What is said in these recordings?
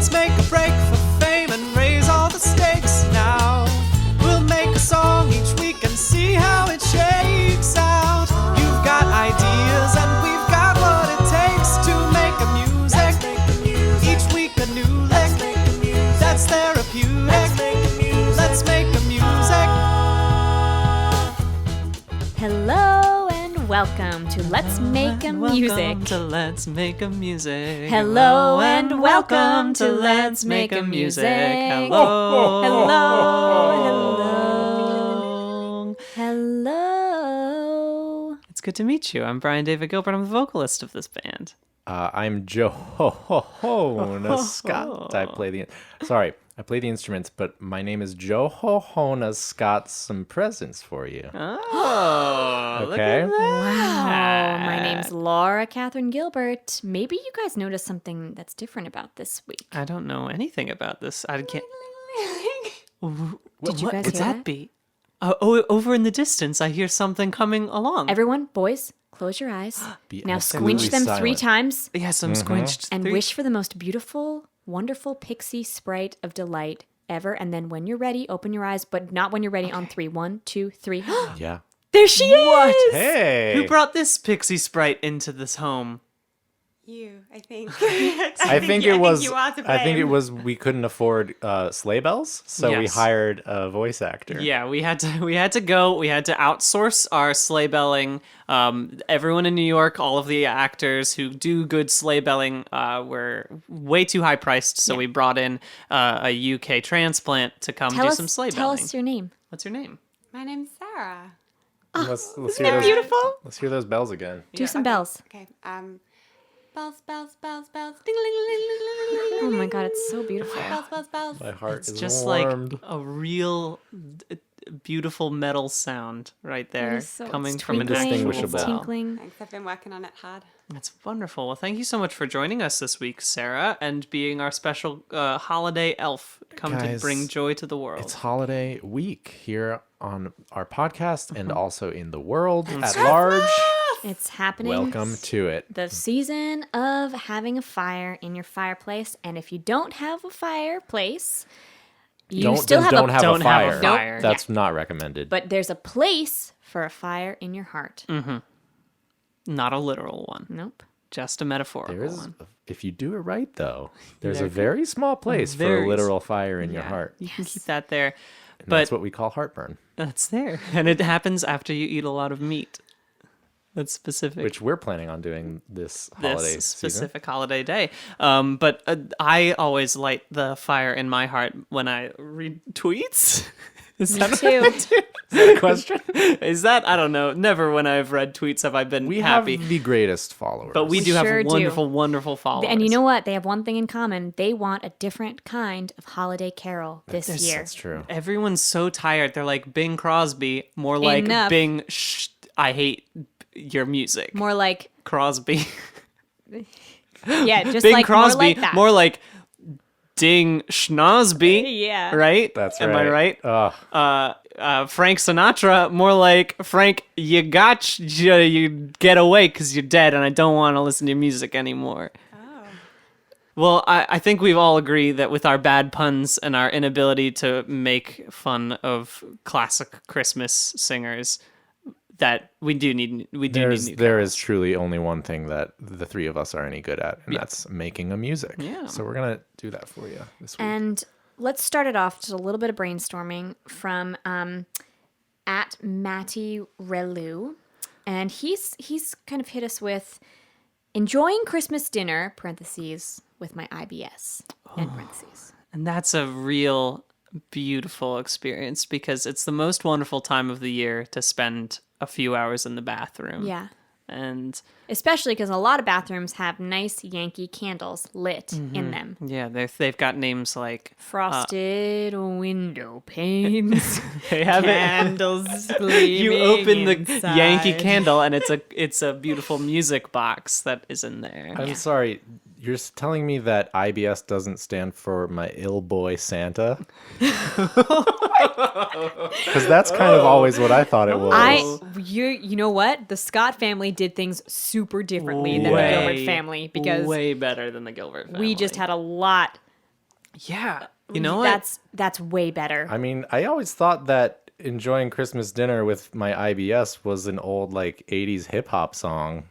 Let's make a break for fame and raise all the stakes now. We'll make a song each week and see how it shakes out. You've got ideas and we've got what it takes to make a music. Each week a new lick. That's therapeutic. Let's make a music. Hello and welcome to Let's Make a Music. Welcome to Let's Make a Music. Hello and welcome to Let's Make a Music. Hello. Hello. Hello. It's good to meet you. I'm Brian David Gilbert. I'm the vocalist of this band. I'm Joe Scott. I play the instruments, but my name is Joe Scott. Some presents for you. Oh, Okay. Wow. My name's Laura Catherine Gilbert. Maybe you guys noticed something that's different about this week. I don't know anything about this. I can't. Did you guys What's hear that be? Over in the distance, I hear something coming along. Everyone, boys, close your eyes. Be Now absolutely squinch them 3 silent. times Yes, I'm squinched. and three- wish for the most beautiful, wonderful pixie sprite of delight ever. And then when you're ready, open your eyes, but not when you're ready on 3. 1, 2, 3. Yeah. There she is! Hey. Who brought this pixie sprite into this home? You, I think. I think it was. you are to I think it blame. was. We couldn't afford sleigh bells, so we Yes. hired a voice actor. Yeah, we had to outsource our sleigh belling. Everyone in New York, all of the actors who do good sleigh belling were way too high priced, so we brought in a UK transplant to come do some sleigh Tell belling. us your name. What's your name? My name's Sarah. Let's hear those. Beautiful. Let's hear those bells again. Do some bells. Okay. Bells, bells, bells, bells. Ding, ling, ling, ling, ling, ling, ling, Oh ling. my god, it's so beautiful. Bells, bells, bells. My heart It's is just warmed. like a real beautiful metal sound right there, It is so- coming it's from an twinkling, actual Indistinguishable. it's bell. tinkling. Thanks, I've been working on it hard. That's wonderful. Well, thank you so much for joining us this week, Sarah, and being our special holiday elf come to Guys, bring joy to the world. It's holiday week here on our podcast and also in the world Mm. at large. It's happening. Welcome to it. The season of having a fire in your fireplace, and if you don't have a fireplace, you Don't still have don't a have don't a have a fire. fire. That's not recommended. but there's a place for a fire in your heart. Not a literal one, Nope. just a metaphorical There is, one. if you do it right, though, there's There a very small place for very a literal fire in your Yeah, heart. You can keep that there, And but that's what we call heartburn, that's there, and it happens after you eat a lot of meat. That's specific. which we're planning on doing this holiday this season. specific holiday day. But I always light the fire in my heart when I read tweets. Is that Too. Question? Is that I don't know. Never when I've read tweets have I been We happy. have the greatest followers. But we We do have sure do. wonderful, wonderful followers. And you know what? They have one thing in common. They want a different kind of holiday carol this year. That's true. Everyone's so tired. They're like Bing Crosby, more like Enough. Bing. I hate your music, More like, Crosby. yeah, just Bing like Crosby, more like that. more like Ding Schnozby. Yeah. Right? That's Am right. I right? Ugh. Frank Sinatra, more like Frank, you get away because you're dead and I don't want to listen to your music anymore. Well, I think we've all agreed that with our bad puns and our inability to make fun of classic Christmas singers, that we do need new There carols. is truly only one thing that the three of us are any good at, and that's making a music. Yeah. So we're gonna do that for you this week. And let's start it off just a little bit of brainstorming from at Matty Relu. And he's kind of hit us with enjoying Christmas dinner, parentheses, with my IBS, end parentheses. And that's a real beautiful experience because it's the most wonderful time of the year to spend a few hours in the bathroom. Yeah. And Especially because a lot of bathrooms have nice Yankee candles lit in them. yeah, they've got names like Frosted window panes, they have it. candles gleaming You open the inside. Yankee candle and it's a beautiful music box that is in there. I'm sorry, you're telling me that IBS doesn't stand for my ill boy Santa? Because that's kind of always what I thought it was. You know what? The Scott family did things super differently than the Gilbert family because way better than the Gilbert family. we just had a lot Yeah. You know what? That's way better. I mean, I always thought that enjoying Christmas dinner with my IBS was an old like 80s hip hop song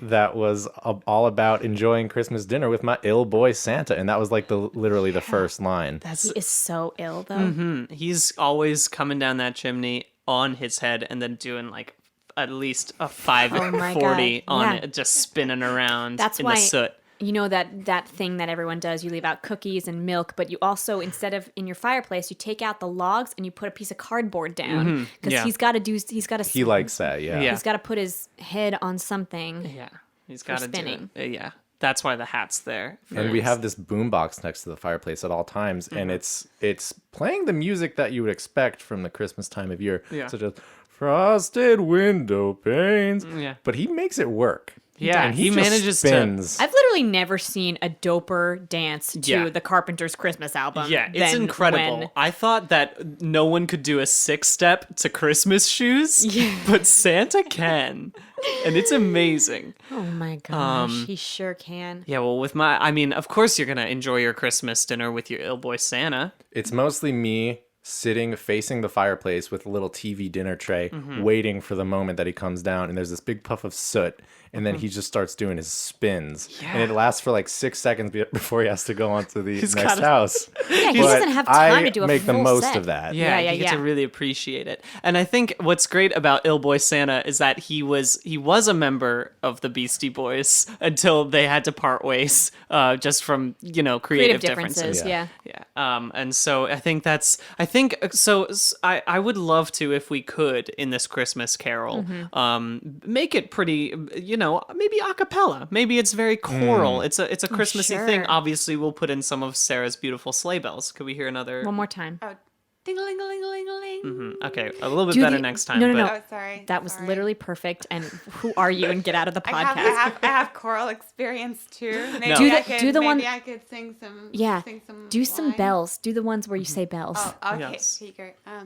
that was all about enjoying Christmas dinner with my ill boy Santa, and that was like literally the first line. He is so ill though. He's always coming down that chimney on his head and then doing like at least a 540 God. on Yeah. it, just spinning around That's in why the soot. you know that thing that everyone does. You leave out cookies and milk, but you also, instead of in your fireplace, you take out the logs and you put a piece of cardboard down because Yeah. he's got to He likes that, yeah. Yeah. he's got to put his head on something. Yeah, he's got to do spinning. it. Yeah, that's why the hat's there. And we have this boombox next to the fireplace at all times, and it's playing the music that you would expect from the Christmas time of year, Yeah. such as frosted window panes. Yeah. But he makes it work. Yeah, And he just manages to- spins. I've literally never seen a doper dance to Yeah. the Carpenters Christmas album. Yeah, it's than incredible. when- I thought that no one could do a 6-step to Christmas shoes, but Santa can. And it's amazing. Oh my gosh, he sure can. Yeah, well, I mean, of course you're going to enjoy your Christmas dinner with your ill boy Santa. It's mostly me sitting facing the fireplace with a little TV dinner tray, Mm-hmm. waiting for the moment that he comes down, and there's this big puff of soot, and then he just starts doing his spins, and it lasts for like 6 seconds before he has to go on to the next gotta- house. Yeah, he But doesn't have time I to do a make the full most set. of that. Yeah, Yeah, you get to yeah. really appreciate it. And I think what's great about Ill Boy Santa is that he was a member of the Beastie Boys until they had to part ways, just from creative differences. Yeah. Yeah. And so I think I would love to, if we could, in this Christmas Carol, make it pretty, maybe a cappella. Maybe it's very choral. It's a Christmassy thing. sure. Obviously, we'll put in some of Sarah's beautiful sleigh bells. Could we hear another? One more time. Oh, ding-a-ling-a-ling-a-ling-a-ling. Okay, a little bit Do better the- next time. no, no, but no. Oh, sorry. That was sorry. literally perfect. And who are you? And get out of the I podcast. have choral experience too. Maybe Do the one- Maybe I could sing some. Yeah. Sing some Do some lines. bells. Do the ones where you say bells. Oh, okay. Yes. Here you go.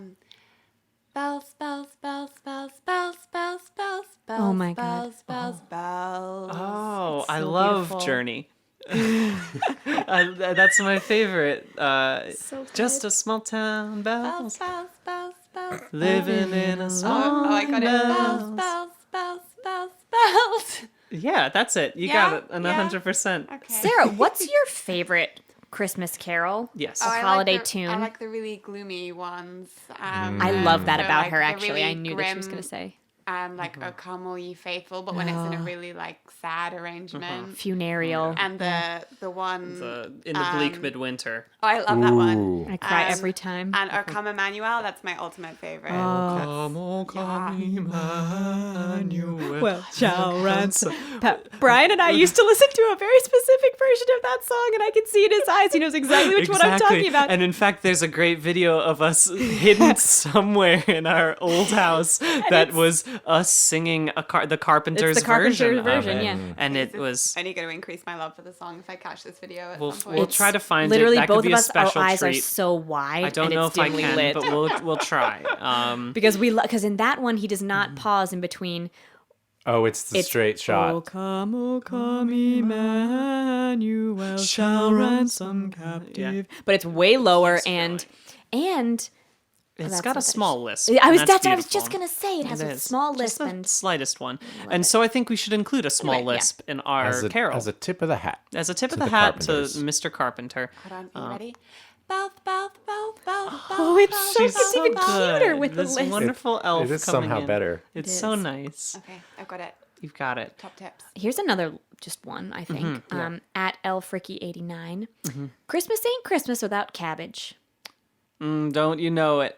Bells, bells, bells, bells, bells, bells, bells, bells. Oh my God. Bells, bells, bells. Oh, I so love beautiful. Journey. That's my favorite. So Just good. a small town Bells, bells, bells, bells, bells. living in a small Oh, I got it. Bells, bells. bells, bells, bells, bells. Yeah, that's it. You Yeah, got it. And yeah. 100%. Okay. Sarah, what's your favorite Christmas carol? Yes. Oh, I like holiday the- tune? I like the really gloomy ones. I love that so, about like, her, the actually. really I knew that she was going grim to say. And like "O Come All Ye Faithful," but when it's in a really like sad arrangement. Funereal. And the one In the bleak midwinter. oh, I love that one. Ooh. I cry Um, every time. And "O Come Emmanuel," that's my ultimate favorite. Come, oh, come, Emmanuel. Well, shall ransom. Brian and I used to listen to a very specific version of that song, and I can see in his eyes he knows exactly which one I'm talking about. And in fact, there's a great video of us hidden somewhere in our old house that was us singing the Carpenter's It's the Carpenter's version, version, of it. yeah. And it This is- was. I need to increase my love for the song if I catch this video at We'll some point. we'll try to find Literally, it. That both could be of a us, our special eyes are treat. so wide I don't and know it's if I dimly can, lit. but we'll try. Because because in that one he does not pause in between. Oh, it's the straight shot. O come, Emmanuel, shall ransom captive. But it's way lower and It's that's got a not small lisp. I was and that's what I was beautiful. just gonna say. It has It a is. small Just lisp the and slightest one. And so I think we should include a small Anyway, yeah. lisp in our As carol a tip of the hat. as a tip of to the the hat Carpenters. to Mr. Carpenter. Hold on, are you ready? Bells, bells, bells, bells, Oh, bells, it's bells, so bells, it's even bells. cuter with the this lisp. wonderful elf. It is coming somehow in. better. It's It so is. nice. Okay, I've got it. You've got it. Top tips. Here's another just one, I think. At Elfricky89. Christmas ain't Christmas without cabbage. Don't you know it?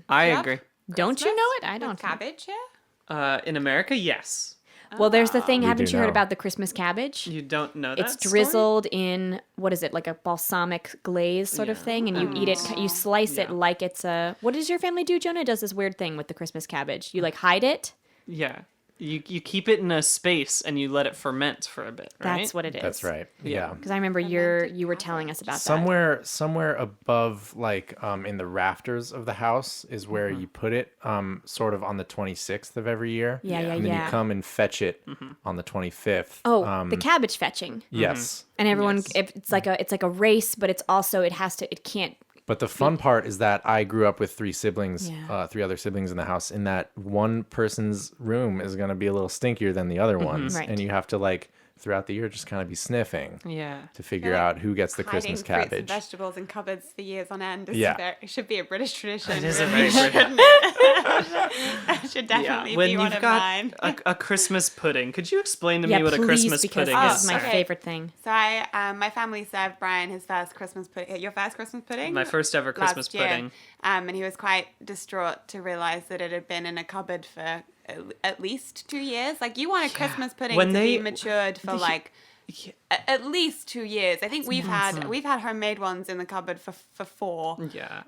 I Yep. agree. Don't you know it? I With don't. cabbage, yeah? In America, yes. Well, there's the thing. We Haven't do you heard know. about the Christmas cabbage? You don't know that. It's story? drizzled in what is it, like a balsamic glaze sort of Yeah. thing, and you eat it. You slice it Yeah. like it's a. What does your family do, Jonah? It does this weird thing with the Christmas cabbage. You like hide it. Yeah. You keep it in a space and you let it ferment for a bit, right? That's what it is. That's right. Yeah. Because I remember you were telling us about that. Somewhere above, like in the rafters of the house is where you put it, sort of on the 26th of every year. Yeah. And then you come and fetch it on the 25th. Oh, the cabbage fetching. Yes. And everyone, it's like a race, but it can't. But the fun part is that I grew up with three siblings, Yeah. three other siblings in the house, and that one person's room is going to be a little stinkier than the other ones. Right. And you have to, like, throughout the year, just kind of be sniffing Yeah. to figure out who gets the Christmas Hiding fruits and cabbage. vegetables in cupboards for years on end. Yeah. It should be a British tradition. It is a really, very shouldn't it? It should definitely when be you've one of got mine. a Christmas pudding, could you explain to Yeah, me what please, a Christmas because pudding this is? is my Okay. favorite thing. So my family served Brian his first Christmas pudding. Your first Christmas pudding? My first ever Christmas last year. pudding. And he was quite distraught to realize that it had been in a cupboard for at least 2 years. Like, you want a Christmas pudding When to they- be matured for like at least 2 years. I think we've had homemade ones in the cupboard for 4. Yeah.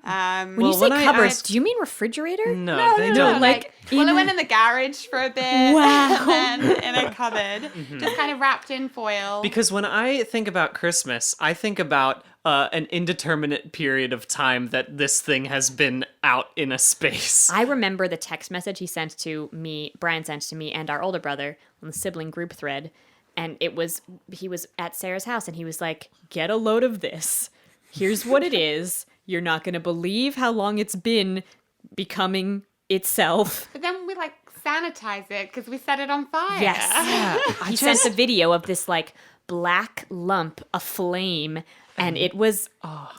When Well, you say when I cupboards, asked- do you mean refrigerator? No, they no, don't. like, well, it in- went in the garage for a bit, Wow. and then in a cupboard, just kind of wrapped in foil. Because when I think about Christmas, I think about an indeterminate period of time that this thing has been out in a space. I remember the text message Brian sent to me and our older brother on the sibling group thread. And he was at Sarah's house and he was like, get a load of this. Here's what it is. You're not going to believe how long it's been becoming itself. But then we sanitize it because we set it on fire. Yes. He sent the video of this black lump aflame and it was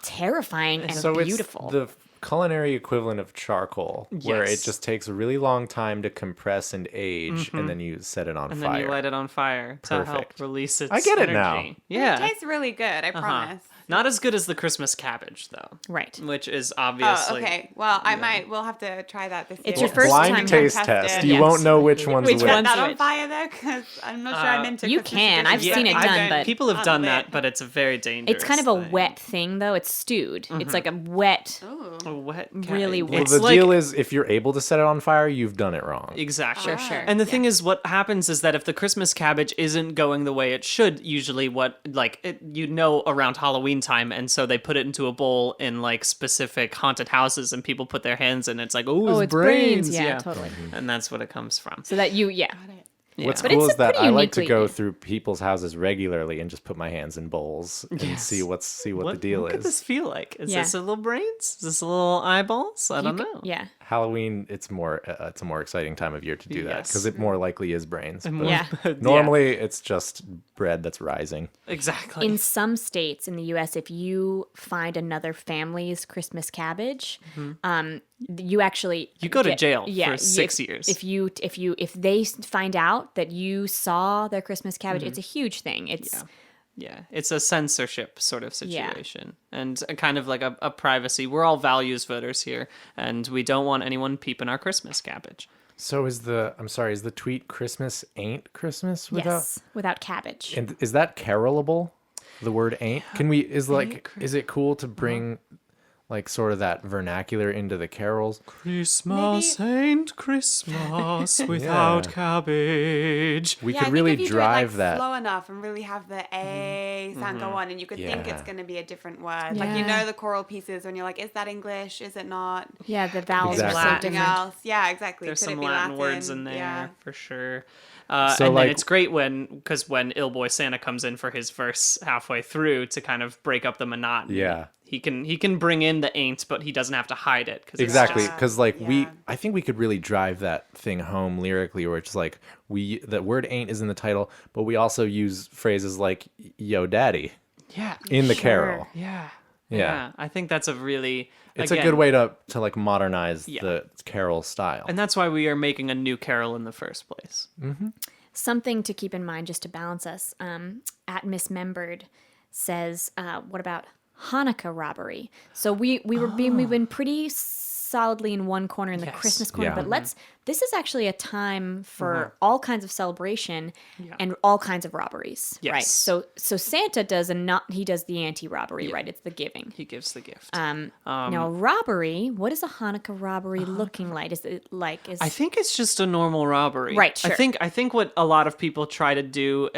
terrifying and So beautiful. it's the culinary equivalent of charcoal, where it Yes. just takes a really long time to compress and age, and then you set it on and fire. then you light it on fire to help Perfect. release its I get it now. energy. It Yeah. tastes really good, I promise. Not as good as the Christmas cabbage, though. Right. Which is Oh, obviously. okay. Well, we'll have to try that this year. It's your first Blind time taste test test. it. You Yes. won't know which one's Which which. one's that on which? fire though, because I'm not sure I'm into. You Christmas can. I've traditions. seen it I done, don't- but- People have I done love that, it. but it's a very dangerous. It's kind of a thing. wet thing, though. It's stewed. It's like a wet. Ooh. A wet. Really cat- wet. It's Well, the like, deal is, if you're able to set it on fire, you've done it wrong. Exactly. Sure. And the thing is, what happens is that if the Christmas cabbage isn't going the way it should, usually around Halloween time, and so they put it into a bowl in specific haunted houses, and people put their hands in. It's like, oh, it's brains. Yeah, totally. And that's what it comes from. So that yeah. What's But cool it's is that pretty I like to uniquely- go through people's houses regularly and just put my hands in bowls and Yes. see what the deal what could is. this feel like? Is Yeah. this a little brains? Is this a little eyeballs? I don't know. Yeah. Halloween, it's a more exciting time of year to do that Yes. because it more likely is brains. But Yeah. normally, it's just bread that's rising. Exactly. In some states in the U.S., if you find another family's Christmas cabbage, you actually You go to jail for yeah, 6 years. If they find out that you saw their Christmas cabbage, it's a huge thing. It's Yeah, it's a censorship sort of Yeah. situation and a kind of like a privacy. We're all values voters here, and we don't want anyone peeping our Christmas cabbage. So is the tweet "Christmas ain't Christmas" without? yes, without cabbage. And is that carolable? The word "ain't"? Can we? Is it cool to bring sort of that vernacular into the carols? Christmas ain't Christmas without cabbage. We Yeah, could I really think if you drive do it, that. slow enough and really have the A sound go on, and you could think Yeah. it's going to be a different word. Yeah. The choral pieces when you're like, is that English? Is it not? Yeah, the vowels Exactly. are so Something different. else. Yeah, exactly. There's Could some it be Latin words in there Yeah. for sure. So, And then like- it's great because when Il Boy Santa comes in for his verse halfway through to kind of break up the monotony. Yeah. He can bring in the ain't, but he doesn't have to hide it. 'Cause it's Exactly, just- because Yeah. I think we could really drive that thing home lyrically, where it's like the word "ain't" is in the title, but we also use phrases like "yo, daddy" yeah. in the carol. Yeah. Yeah. I think that's a really It's again, a good way to modernize Yeah. the carol style. and that's why we are making a new carol in the first place. Something to keep in mind just to balance us. At Mismembered says, what about Hanukkah robbery? So we've been pretty solidly in one corner in the Yes. Christmas corner, Yeah. but let's this is actually a time for all kinds of celebration and all kinds of robberies, right? Yes. So Santa does he does the anti-robbery, right? It's the giving. He gives the gift. Now robbery, what is a Hanukkah robbery looking like? Is it like I think it's just a normal robbery. Right, sure. I think what a lot of people try to do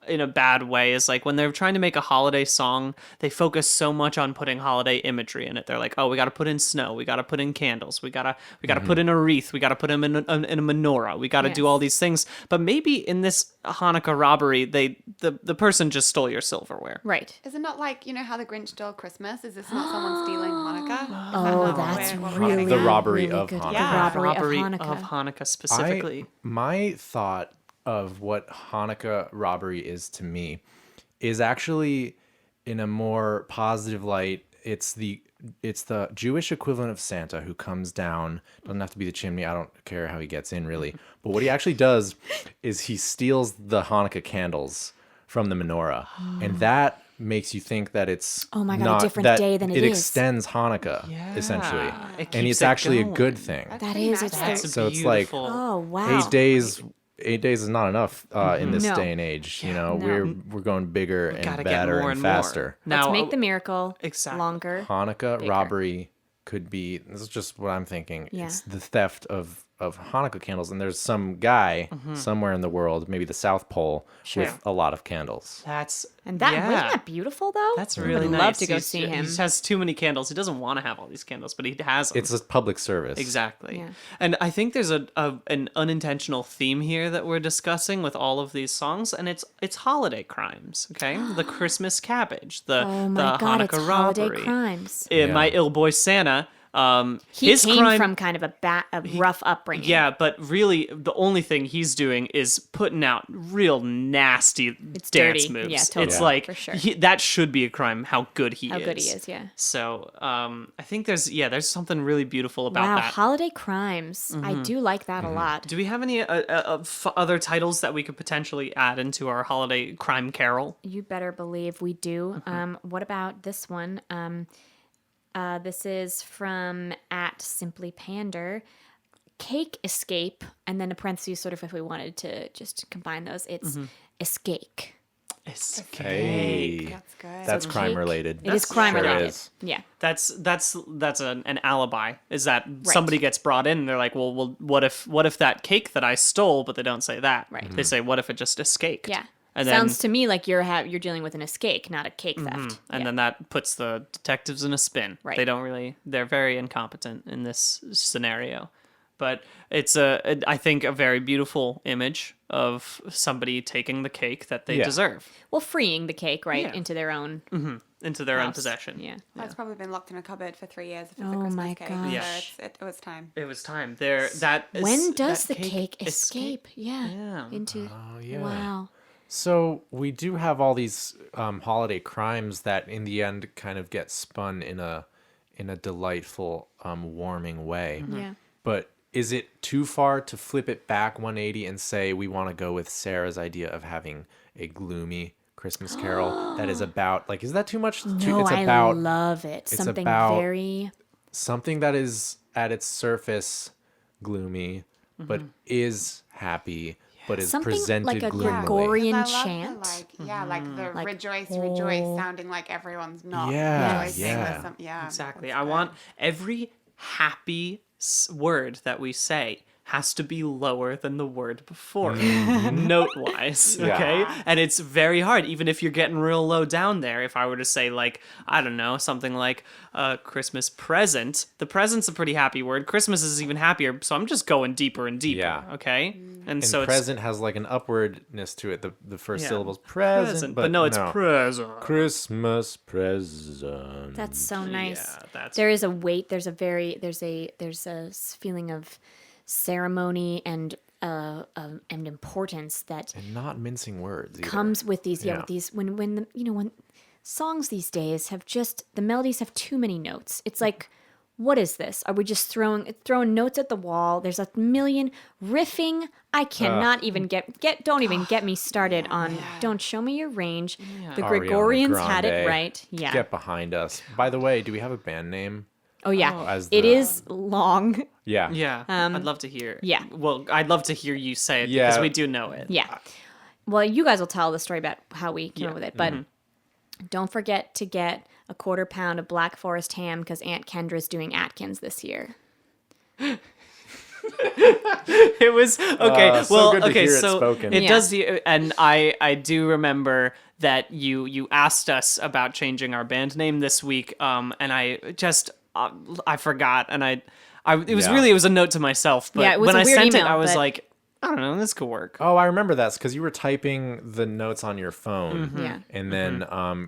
in a bad way is like when they're trying to make a holiday song, they focus so much on putting holiday imagery in it. They're like, oh, we got to put in snow, we got to put in candles, we got to put in a wreath, we got to put them in a menorah, we got to do Yes. all these things. But maybe in this Hanukkah robbery, the person just stole your silverware. right? Is it not like, you know how the Grinch stole Christmas? Is this not someone stealing Hanukkah? Oh, that's really The robbery really of good. Hanukkah. The Yeah. robbery of Hanukkah. of Hanukkah specifically. My thought of what Hanukkah robbery is to me is actually in a more positive light. It's the Jewish equivalent of Santa who comes down. Doesn't have to be the chimney. I don't care how he gets in really. But what he actually does is he steals the Hanukkah candles from the menorah, and that makes you think that it's Oh my God, a not, different that day than it it is. extends Hanukkah essentially, It and keeps it's it actually a going. good thing. That pretty is, it's magic. the, It's So it's like beautiful. oh wow. 8 days. 8 days is not enough in this No. day and age. You know, No. we're going bigger and Gotta get better more and and more. faster. Let's Now, make the miracle exactly. longer. Hanukkah Bigger. robbery could be. This is just what I'm thinking. Yeah. It's the theft of Hanukkah candles, and there's some guy somewhere in the world, maybe the South Pole, Sure. with a lot of candles. That's And that yeah. wasn't that beautiful though? That's I really would nice. love to go He's- see He him. just has too many candles. He doesn't want to have all these candles, but he has them. It's a public service. Exactly. Yeah. And I think there's an unintentional theme here that we're discussing with all of these songs, and it's holiday crimes, okay? The Christmas cabbage, the Oh my God, Hanukkah it's holiday robbery. crimes. My ill boy Santa, He his came crime, from kind of a rough upbringing. yeah, but really the only thing he's doing is putting out real nasty It's dance dirty. moves. Yeah, totally. It's Yeah. like For sure. that should be a crime. How good he How is. good he is, yeah. So I think there's something really beautiful about Wow, that. holiday crimes. I do like that a lot. Do we have any other titles that we could potentially add into our holiday crime carol? You better believe we do. What about this one? This is from @SimplyPander. Cake escape, and then a parentheses, sort of if we wanted to just combine those, it's escape. Hey, That's good. that's crime Cake- related. It is That's crime sure related. is. Yeah. That's an alibi. Is that somebody gets brought in and they're like, well, what if that cake that I stole? But they don't say that. Right. They say, what if it just escaped? Yeah. And Sounds to me like you're dealing with an escape, not a cake theft. And Yeah. then that puts the detectives in a spin. Right. They're very incompetent in this scenario. But it's I think, a very beautiful image of somebody taking the cake that they Yeah. deserve Well, freeing the cake right Yeah. into their own into their own house. possession. Yeah. Well, it's probably been locked in a cupboard for 3 years if it's a Oh Christmas my cake. gosh. Yeah. So it was time. It was time. When does the that cake escape? Yeah. Yeah. Into. Oh, yeah. Wow. So we do have all these holiday crimes that, in the end, kind of get spun in a delightful, warming way. Yeah. But is it too far to flip it back 180 and say we want to go with Sarah's idea of having a gloomy Christmas Carol that is about, like, is that too much? No, It's I about love it. Something about- very. something that is at its surface gloomy, but is happy, but is Something presented like a gloomily. Gregorian I love the, chant. like the Like, rejoice, oh. rejoice, sounding like everyone's not Yeah, rejoicing. yeah. There's some, yeah, Exactly. that's I good. want every happy word that we say has to be lower than the word before it, note-wise, Yeah. okay? And it's very hard, even if you're getting real low down there. If I were to say, like, I don't know, something like a Christmas present, the present's a pretty happy word. Christmas is even happier, so I'm just going deeper and deeper, Yeah. okay? And And so present has like an upwardness to it. The first Yeah. syllable's it's present, but no, it's present. Christmas present. That's so nice. Yeah, that's There is a weight. There's a feeling of ceremony and importance that And not mincing words either. comes with these. Yeah, Yeah. with these when songs these days have just the melodies have too many notes. It's like, what is this? Are we just throwing notes at the wall? There's a million riffing. I cannot even don't even get me started on Don't Show Me Your Range. The Ariana Gregorians had it Grande. right. Yeah. Get behind us. By the way, do we have a band name? Oh yeah, As it the- is long. Yeah. Yeah, I'd love to hear. yeah. Well, I'd love to hear you say it Yeah. because we do know it. Yeah. Well, you guys will tell the story about how we came up with it, but don't forget to get a 1/4 pound of Black Forest ham because Aunt Kendra's doing Atkins this year. It was okay. so well, good to okay, hear it so spoken. it Yeah. does, and I do remember that you asked us about changing our band name this week, and I just I forgot, and it was Yeah. really it was a note to myself, but Yeah, it was when a I weird sent it, email, I was but- like, I don't know, this could work. Oh, I remember that because you were typing the notes on your phone. Yeah. And then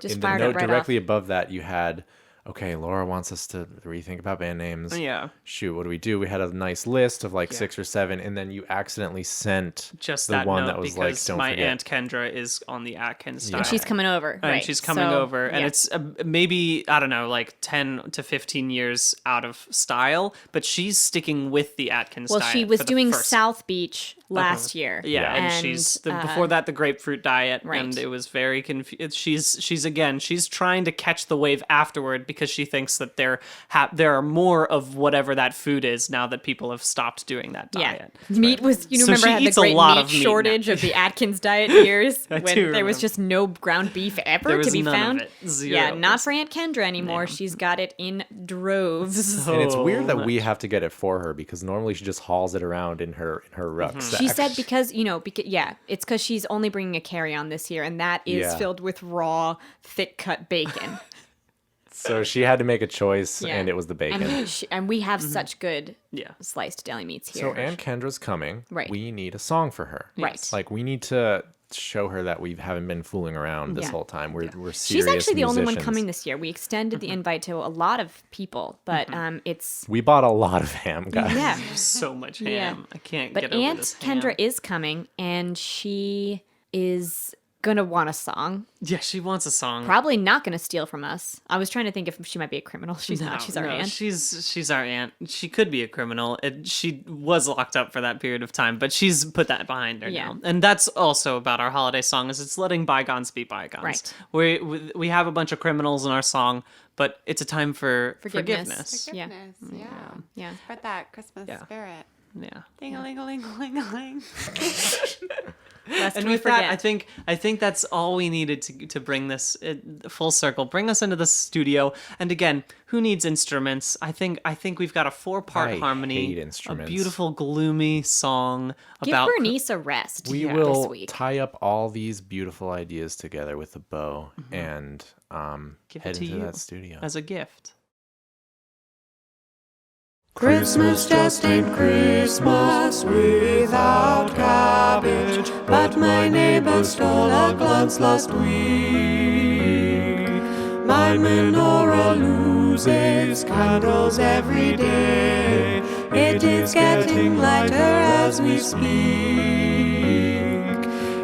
Just in the fired it note right directly off. above that, you had, okay, Laura wants us to rethink about band names. Yeah. Shoot, what do? We had a nice list of like 6 or 7, and then you accidentally sent Just the that one note that was like, because don't my forget. Aunt Kendra is on the Atkins diet. And she's coming over. And right. she's coming So, over, and yeah. it's maybe, I don't know, like 10 to 15 years out of style, but she's sticking with the Atkins Well, diet. she was for the doing first- South Beach last year. Yeah, and she's before that the grapefruit diet, right. and it was very confused. She's trying to catch the wave afterward because she thinks that there are more of whatever that food is now that people have stopped doing that Yeah, diet. meat was. You So remember she had the eats a great lot meat of meat now. shortage of the Atkins diet years I when do there was remember. just no ground beef ever There to was be none of found. it. Zero Yeah, not percent. for Aunt Kendra anymore. She's got it in droves. And it's weird that much. we have to get it for her because normally she just hauls it around in her rucksack. She said because it's because she's only bringing a carry-on this year, and that is Yeah. filled with raw, thick-cut bacon. So she had to make a choice, Yeah. and it was the bacon. And we have such good Yeah. sliced deli meats here. So Aunt Kendra's coming. Right. We need a song for her. Right. Like we need to show her that we haven't been fooling around this Yeah. whole time. We're serious She's actually the only one musicians. coming this year. We extended the invite to a lot of people, but it's We bought a lot of ham, guys. yeah. So much ham. Yeah. I can't But get over Aunt this Kendra ham. is coming, and she is gonna want a song. Yeah, she wants a song. Probably not gonna steal from us. I was trying to think if she might be a criminal. She's not. She's our aunt. She's our aunt. She could be a criminal. She was locked up for that period of time, but she's put that behind her Yeah. now. And that's also about our holiday song, is it's letting bygones be bygones. Right. We have a bunch of criminals in our song, but it's a time for Forgiveness. forgiveness. Yeah. Goodness, yeah. Yeah. Spread that Christmas Yeah. spirit. Yeah. Ding-a-ling-a-ling-a-ling-a-ling. Lest And we with forget. that, I think that's all we needed to bring this full circle, bring us into the studio. And again, who needs instruments? I think we've got a 4-part I harmony, hate a instruments. beautiful gloomy song Give about Bernice a rest. We this will week. tie up all these beautiful ideas together with a bow and Give it head to into you that studio. as a gift. Christmas just ain't Christmas without cabbage, but my neighbor stole a glance last week. My menorah loses candles every day. It is getting lighter as we speak.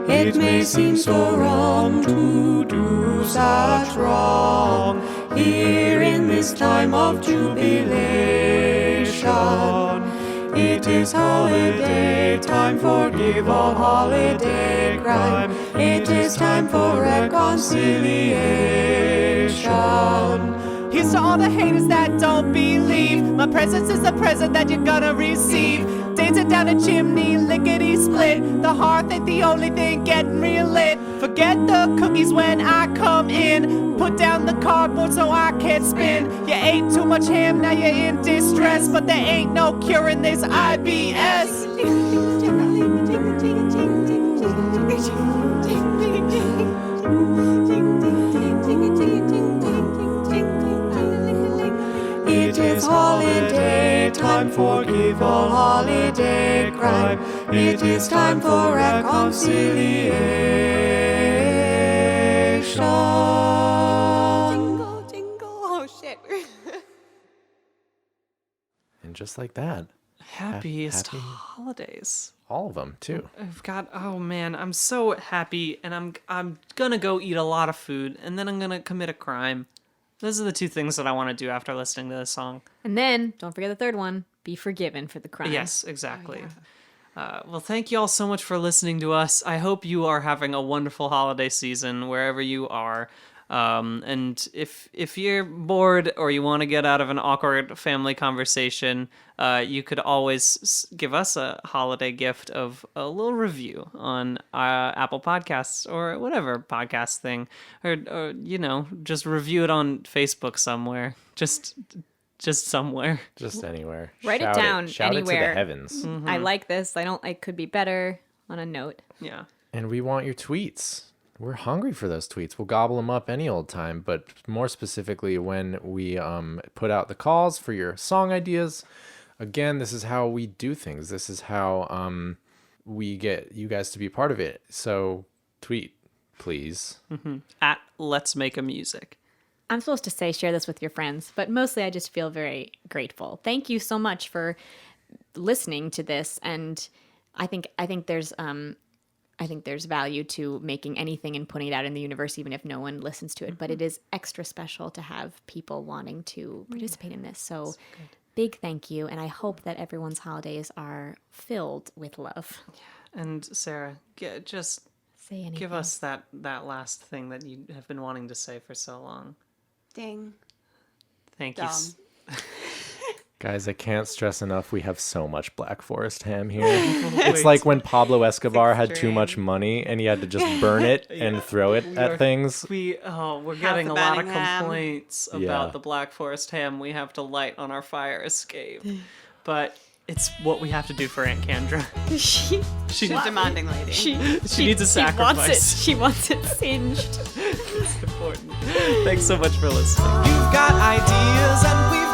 It may seem so wrong to do such wrong here in this time of jubilation. It is holiday time, forgive all holiday crime. It is time for reconciliation. Here's to all the haters that don't believe my presence is a present that you're gonna receive. Dancing down a chimney, lickety split. The hearth ain't the only thing getting real lit. Forget the cookies when I come in. Put down the cardboard so I can't spin. You ate too much ham, now you're in distress. But there ain't no curing this IBS. It is holiday time, forgive all holiday crime. It is time for reconciliation. Jingle, jingle. Oh, shit. And just like that, Happiest happy- holidays. all of them too. I've got, oh man, I'm so happy, and I'm gonna go eat a lot of food, and then I'm gonna commit a crime. Those are the two things that I want to do after listening to this song. And then, don't forget the third one, be forgiven for the crime. Yes, exactly. Well, thank you all so much for listening to us. I hope you are having a wonderful holiday season wherever you are. And if you're bored or you want to get out of an awkward family conversation, you could always give us a holiday gift of a little review on Apple Podcasts or whatever podcast thing, or just review it on Facebook somewhere. Just somewhere. Just anywhere. Write it Shout down Shout it to anywhere. the heavens. I like this. I could be better on a note. Yeah. And we want your tweets. We're hungry for those tweets. We'll gobble them up any old time, but more specifically when we put out the calls for your song ideas. Again, this is how we do things. This is how we get you guys to be part of it. So tweet, please. At Let's Make a Music. I'm supposed to say share this with your friends, but mostly I just feel very grateful. Thank you so much for listening to this, and I think there's value to making anything and putting it out in the universe, even if no one listens to it. But it is extra special to have people wanting to participate in this. So big thank you, and I hope that everyone's holidays are filled with love. And Sarah, just Say anything. give us that last thing that you have been wanting to say for so long. Ding. Thank you. Dumb. Guys, I can't stress enough. We have so much Black Forest ham here. It's like when Pablo Escobar had too much money and he had to just burn it and throw it at things. We're getting a the lot of burning ham. complaints Yeah. about the Black Forest ham we have to light on our fire escape. But it's what we have to do for Aunt Kendra. She's a demanding lady. She needs a sacrifice. She wants it singed. It's important. Thanks so much for listening. You've got ideas and we've